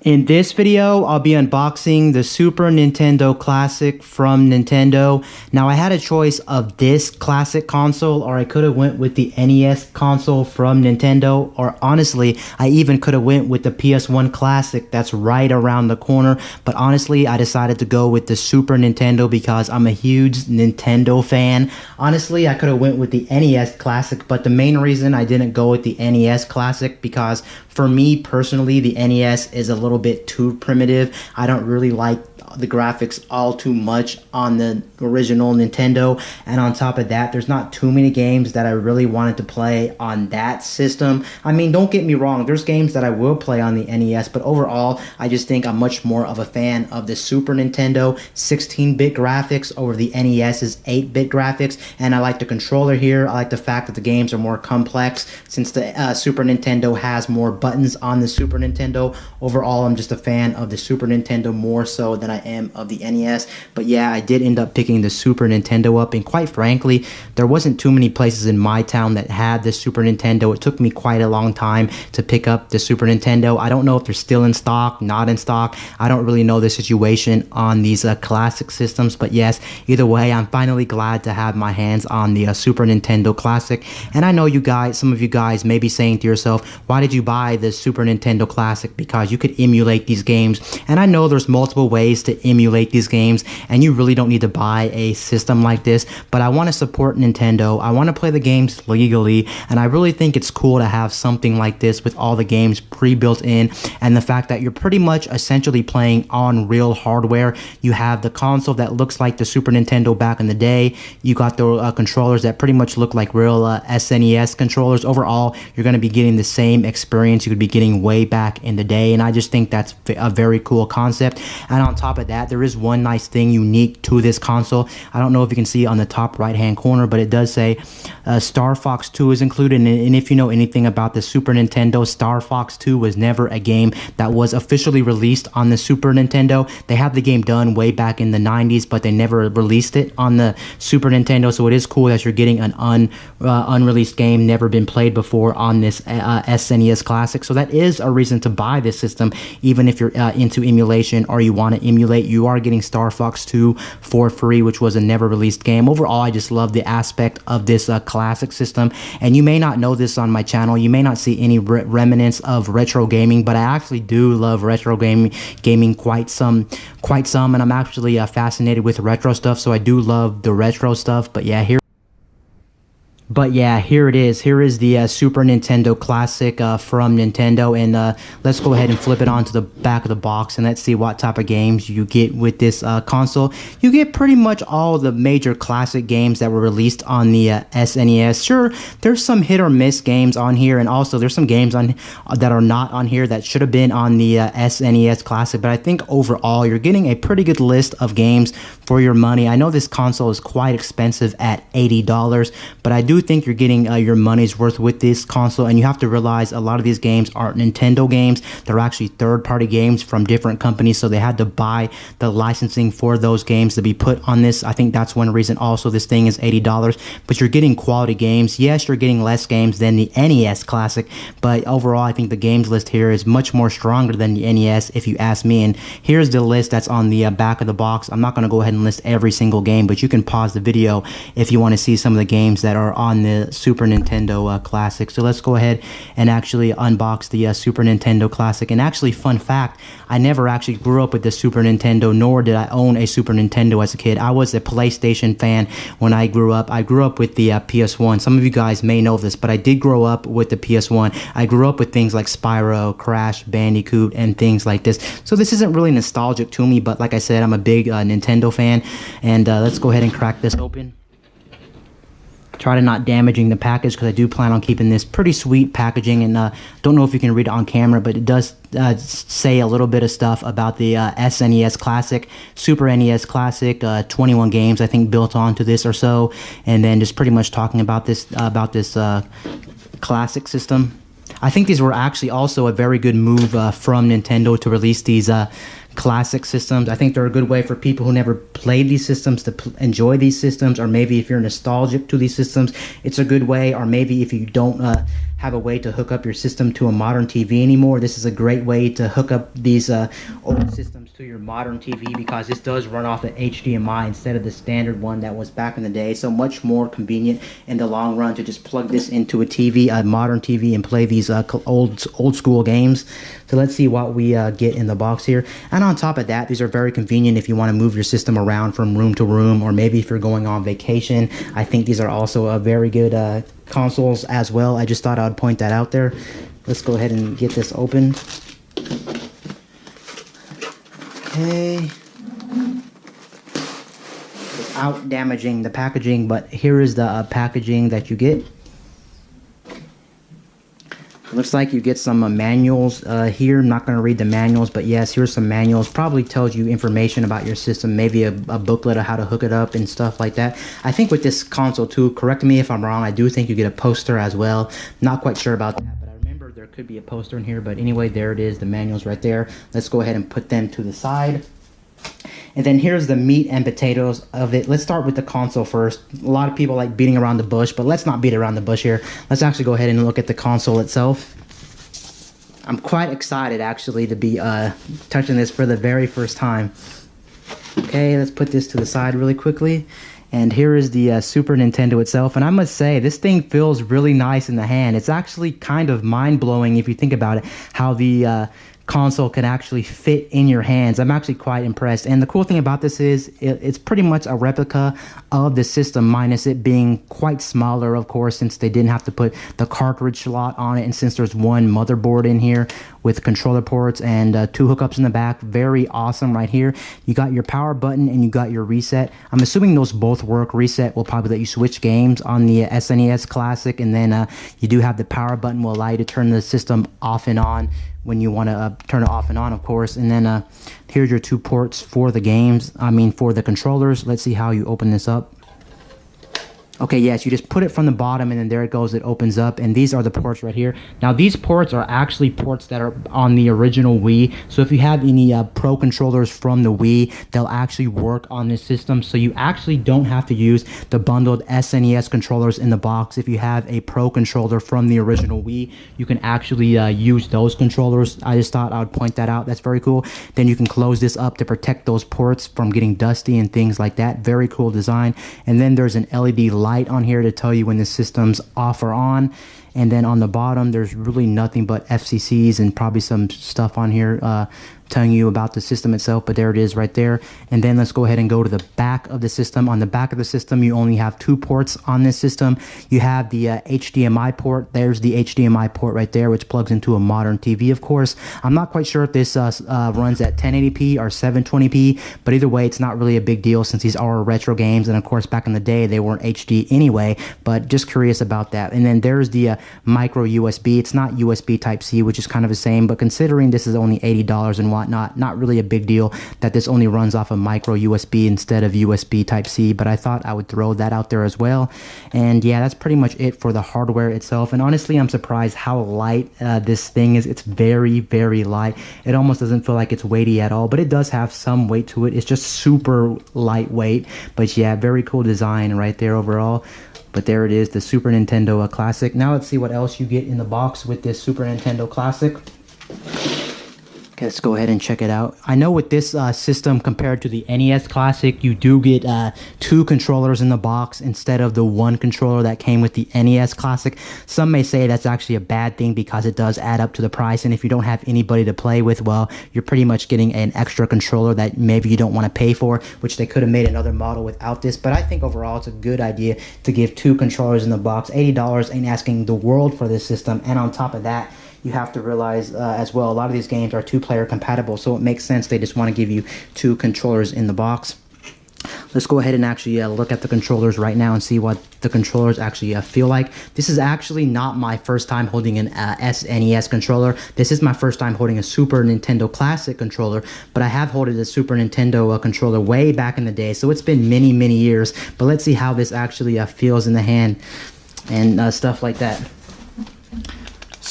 In this video, I'll be unboxing the Super Nintendo Classic from Nintendo. Now, I had a choice of this classic console, or I could have went with the NES console from Nintendo, or honestly, I even could have went with the PS1 Classic that's right around the corner. But honestly, I decided to go with the Super Nintendo because I'm a huge Nintendo fan. Honestly, I could have went with the NES Classic, but the main reason I didn't go with the NES Classic because for me personally, the NES is a little bit too primitive. I don't really like the graphics all too much on the original Nintendo, and on top of that, there's not too many games that I really wanted to play on that system. I mean, don't get me wrong, there's games that I will play on the NES, but overall, I just think I'm much more of a fan of the Super Nintendo 16-bit graphics over the NES's 8-bit graphics, and I like the controller here. I like the fact that the games are more complex since the Super Nintendo has more buttons on the Super Nintendo. Overall, I'm just a fan of the Super Nintendo more so than I am of the NES. But yeah, I did end up picking the Super Nintendo up, and quite frankly, there wasn't too many places in my town that had the Super Nintendo. It took me quite a long time to pick up the Super Nintendo. I don't know if they're still in stock, not in stock. I don't really know the situation on these classic systems, but yes, either way, I'm finally glad to have my hands on the Super Nintendo Classic. And I know you guys, some of you guys may be saying to yourself, why did you buy the Super Nintendo Classic? Because you could emulate these games, and I know there's multiple ways to emulate these games, and you really don't need to buy a system like this, but I want to support Nintendo. I want to play the games legally, and I really think it's cool to have something like this with all the games pre-built in, and the fact that you're pretty much essentially playing on real hardware. You have the console that looks like the Super Nintendo back in the day. You got the controllers that pretty much look like real SNES controllers. Overall, you're going to be getting the same experience you could be getting way back in the day, and I just think that's a very cool concept. And on top of that, there is one nice thing unique to this console. I don't know if you can see on the top right hand corner, but it does say Star Fox 2 is included. And if you know anything about the Super Nintendo, Star Fox 2 was never a game that was officially released on the Super Nintendo. They had the game done way back in the 90s, but they never released it on the Super Nintendo. So it is cool that you're getting an unreleased game, never been played before on this SNES Classic. So that is a reason to buy this system, even if you're into emulation or you want to emulate. You are getting Star Fox 2 for free, which was a never released game. Overall, I just love the aspect of this classic system, and you may not know this on my channel. You may not see any remnants of retro gaming, but I actually do love retro gaming quite some, and I'm actually fascinated with retro stuff, so I do love the retro stuff. But yeah, here it is. Here is the Super Nintendo Classic from Nintendo, and let's go ahead and flip it onto the back of the box, and let's see what type of games you get with this console. You get pretty much all the major classic games that were released on the SNES. Sure, there's some hit or miss games on here, and also there's some games on that are not on here that should have been on the SNES Classic, but I think overall you're getting a pretty good list of games for your money. I know this console is quite expensive at $80, but I do think you're getting your money's worth with this console, and you have to realize a lot of these games aren't Nintendo games. They're actually third-party games from different companies, so they had to buy the licensing for those games to be put on this. I think that's one reason also this thing is $80, but you're getting quality games. Yes, you're getting less games than the NES Classic, but overall I think the games list here is much more stronger than the NES if you ask me. And here's the list that's on the back of the box. I'm not going to go ahead and list every single game, but you can pause the video if you want to see some of the games that are on the Super Nintendo Classic. So let's go ahead and actually unbox the Super Nintendo Classic. And actually, fun fact, I never actually grew up with the Super Nintendo, nor did I own a Super Nintendo as a kid. I was a PlayStation fan when I grew up. I grew up with the PS1. Some of you guys may know this, but I did grow up with the PS1. I grew up with things like Spyro, Crash Bandicoot, and things like this. So this isn't really nostalgic to me, but like I said, I'm a big Nintendo fan. And let's go ahead and crack this open. Try to not damaging the package, because I do plan on keeping this pretty sweet packaging, and don't know if you can read it on camera, but it does say a little bit of stuff about the SNES Classic, Super NES Classic, 21 games I think built onto this or so, and then just pretty much talking about this classic system. I think these were actually also a very good move from Nintendo to release these classic systems. I think they're a good way for people who never played these systems to enjoy these systems, or maybe if you're nostalgic to these systems, it's a good way, or maybe if you don't have a way to hook up your system to a modern TV anymore, this is a great way to hook up these old systems to your modern TV, because this does run off an HDMI instead of the standard one that was back in the day. So much more convenient in the long run to just plug this into a TV, a modern TV, and play these old school games. So let's see what we get in the box here. And on top of that, these are very convenient if you want to move your system around from room to room, or maybe if you're going on vacation. I think these are also a very good consoles as well. I just thought I would point that out there. Let's go ahead and get this open. Okay. Without damaging the packaging, but here is the packaging that you get. Looks like you get some manuals here. I'm not going to read the manuals, but yes, here's some manuals. Probably tells you information about your system, maybe a booklet of how to hook it up and stuff like that. I think with this console too, correct me if I'm wrong, I do think you get a poster as well. Not quite sure about that, but I remember there could be a poster in here. But anyway, there it is, the manuals right there. Let's go ahead and put them to the side. And then here's the meat and potatoes of it. Let's start with the console first. A lot of people like beating around the bush, but let's not beat around the bush here. Let's actually go ahead and look at the console itself. I'm quite excited actually to be touching this for the very first time. Okay, let's put this to the side really quickly. And here is the Super Nintendo itself. And I must say, this thing feels really nice in the hand. It's actually kind of mind-blowing if you think about it, how the console can actually fit in your hands. I'm actually quite impressed. And the cool thing about this is it's pretty much a replica of the system, minus it being quite smaller, of course, since they didn't have to put the cartridge slot on it, and since there's one motherboard in here with controller ports and 2 hookups in the back. Very awesome right here. You got your power button and you got your reset. I'm assuming those both work. Reset will probably let you switch games on the SNES Classic, and then you do have the power button will allow you to turn the system off and on when you want to turn it off and on, of course. And then here's your 2 ports for the games, for the controllers. Let's see how you open this up. Okay, yes, you just put it from the bottom, and then there it goes, it opens up, and these are the ports right here. Now, these ports are actually ports that are on the original Wii, so if you have any Pro controllers from the Wii, they'll actually work on this system, so you actually don't have to use the bundled SNES controllers in the box. If you have a Pro controller from the original Wii, you can actually use those controllers. I just thought I would point that out. That's very cool. Then you can close this up to protect those ports from getting dusty and things like that. Very cool design. And then there's an LED light on here to tell you when the system's off or on. And then on the bottom, there's really nothing but FCCs and probably some stuff on here telling you about the system itself, but there it is right there. And then let's go ahead and go to the back of the system. On the back of the system, you only have 2 ports on this system. You have the HDMI port. There's the HDMI port right there, which plugs into a modern TV, of course. I'm not quite sure if this runs at 1080p or 720p, but either way, it's not really a big deal since these are retro games, and of course, back in the day, they weren't HD anyway, but just curious about that. And then there's the micro USB. It's not USB Type-C, which is kind of the same, but considering this is only $80 and whatnot, not really a big deal that this only runs off of micro USB instead of USB Type-C, but I thought I would throw that out there as well. And yeah, that's pretty much it for the hardware itself. And honestly, I'm surprised how light this thing is. It's very, very light. It almost doesn't feel like it's weighty at all, but it does have some weight to it. It's just super lightweight, but yeah, very cool design right there overall. But there it is, the Super Nintendo Classic. Now let's see what else you get in the box with this Super Nintendo Classic. Okay, let's go ahead and check it out. I know with this system compared to the NES Classic, you do get 2 controllers in the box instead of the 1 controller that came with the NES Classic. Some may say that's actually a bad thing because it does add up to the price, and if you don't have anybody to play with, well, you're pretty much getting an extra controller that maybe you don't want to pay for, which they could have made another model without this. But I think overall it's a good idea to give 2 controllers in the box. $80 ain't asking the world for this system, and on top of that, you have to realize as well, a lot of these games are 2-player compatible, so it makes sense they just want to give you 2 controllers in the box. Let's go ahead and actually look at the controllers right now and see what the controllers actually feel like. This is actually not my first time holding an SNES controller. This is my first time holding a Super Nintendo Classic controller, but I have holded a Super Nintendo controller way back in the day, so it's been many, many years. But let's see how this actually feels in the hand and stuff like that.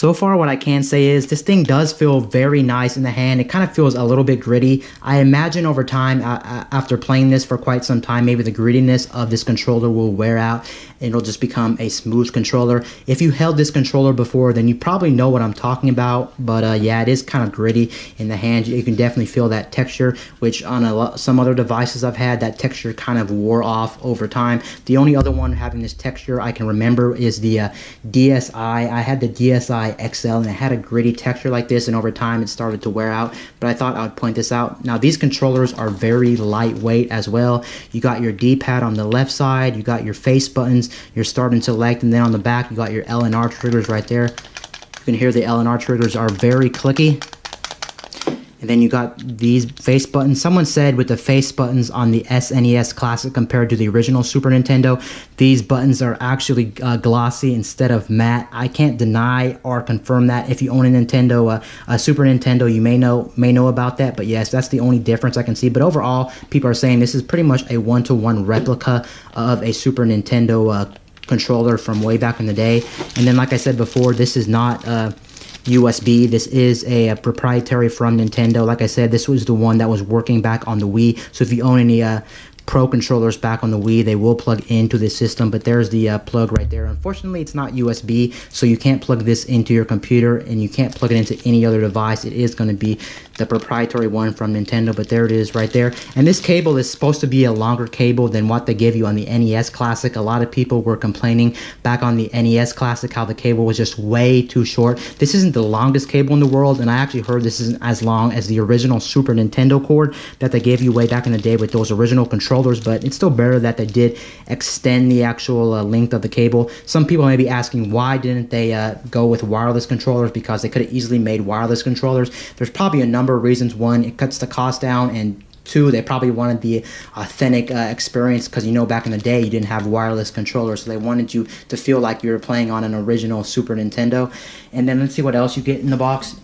So far, what I can say is this thing does feel very nice in the hand. It kind of feels a little bit gritty. I imagine over time, after playing this for quite some time, maybe the grittiness of this controller will wear out and it'll just become a smooth controller. If you held this controller before, then you probably know what I'm talking about. But yeah, it is kind of gritty in the hand. You can definitely feel that texture, which on some other devices I've had, that texture kind of wore off over time. The only other one having this texture I can remember is the DSi. I had the DSi XL and it had a gritty texture like this, and over time it started to wear out, but I thought I would point this out. Now these controllers are very lightweight as well. You got your D-pad on the left side, you got your face buttons, your start and select, and then on the back you got your L and R triggers right there. You can hear the L and R triggers are very clicky. And then you got these face buttons. Someone said with the face buttons on the SNES Classic compared to the original Super Nintendo, these buttons are actually glossy instead of matte. I can't deny or confirm that. If you own a Nintendo, a Super Nintendo, you may know about that. But yes, that's the only difference I can see. But overall, people are saying this is pretty much a one-to-one replica of a Super Nintendo controller from way back in the day. And then, like I said before, this is not USB. This is a proprietary from Nintendo. Like I said, this was the one that was working back on the Wii. So if you own any Pro controllers back on the Wii, they will plug into the system, but there's the plug right there. Unfortunately, it's not USB, so you can't plug this into your computer and you can't plug it into any other device. It is going to be the proprietary one from Nintendo, but there it is right there. And this cable is supposed to be a longer cable than what they give you on the NES Classic. A lot of people were complaining back on the NES Classic how the cable was just way too short. This isn't the longest cable in the world, and I actually heard this isn't as long as the original Super Nintendo cord that they gave you way back in the day with those original controllers, but it's still better that they did extend the actual length of the cable. Some people may be asking, why didn't they go with wireless controllers? Because they could have easily made wireless controllers. There's probably a number of reasons. One, it cuts the cost down, and two, they probably wanted the authentic experience, because you know back in the day you didn't have wireless controllers, so they wanted you to feel like you were playing on an original Super Nintendo. And then let's see what else you get in the box.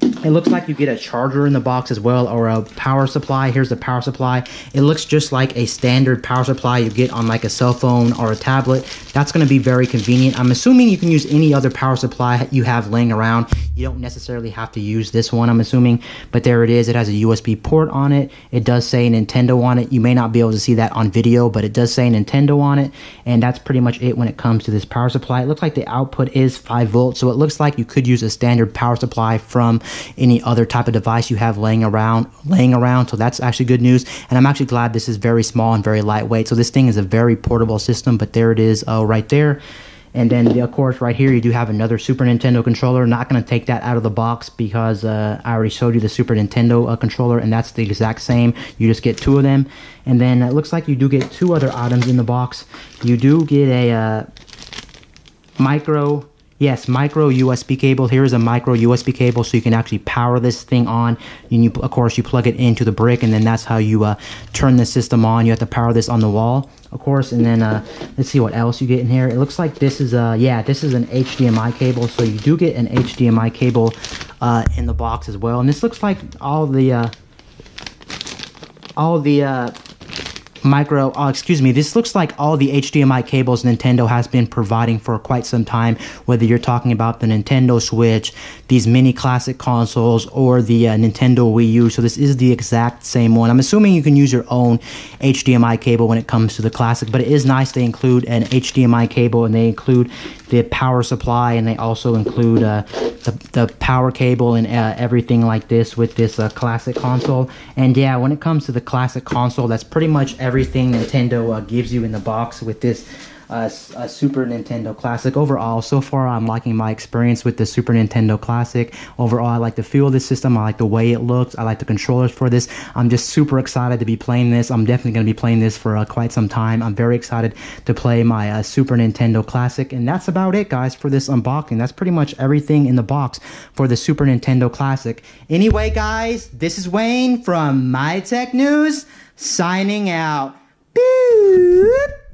It looks like you get a charger in the box as well, or a power supply. Here's the power supply. It looks just like a standard power supply you get on like a cell phone or a tablet. That's going to be very convenient. I'm assuming you can use any other power supply you have laying around. You don't necessarily have to use this one, I'm assuming, but there it is. It has a USB port on it. It does say Nintendo on it. You may not be able to see that on video, but it does say Nintendo on it, and that's pretty much it when it comes to this power supply. It looks like the output is 5 volts, so it looks like you could use a standard power supply from any other type of device you have laying around, so that's actually good news. And I'm actually glad this is very small and very lightweight. So this thing is a very portable system, but there it is right there. And then, of course, right here, you do have another Super Nintendo controller. Not going to take that out of the box because I already showed you the Super Nintendo controller, and that's the exact same. You just get 2 of them. And then it looks like you do get 2 other items in the box. You do get a micro USB cable. Here is a micro USB cable, so you can actually power this thing on. And of course, you plug it into the brick, and then that's how you turn the system on. You have to power this on the wall, of course. And then let's see what else you get in here. It looks like this is this is an HDMI cable, so you do get an HDMI cable in the box as well. And this looks like all the this looks like all the HDMI cables Nintendo has been providing for quite some time, whether you're talking about the Nintendo Switch, these mini classic consoles, or the Nintendo Wii U. So this is the exact same one. I'm assuming you can use your own HDMI cable when it comes to the classic, but it is nice they include an HDMI cable, and they include the power supply, and they also include the power cable and everything like this with this classic console. And yeah, when it comes to the classic console, that's pretty much everything Nintendo gives you in the box with this Super Nintendo Classic. Overall, so far, I'm liking my experience with the Super Nintendo Classic. Overall, I like the feel of this system. I like the way it looks. I like the controllers for this. I'm just super excited to be playing this. I'm definitely going to be playing this for quite some time. I'm very excited to play my Super Nintendo Classic. And that's about it, guys, for this unboxing. That's pretty much everything in the box for the Super Nintendo Classic. Anyway, guys, this is Wayne from My Tech News, signing out. Boop.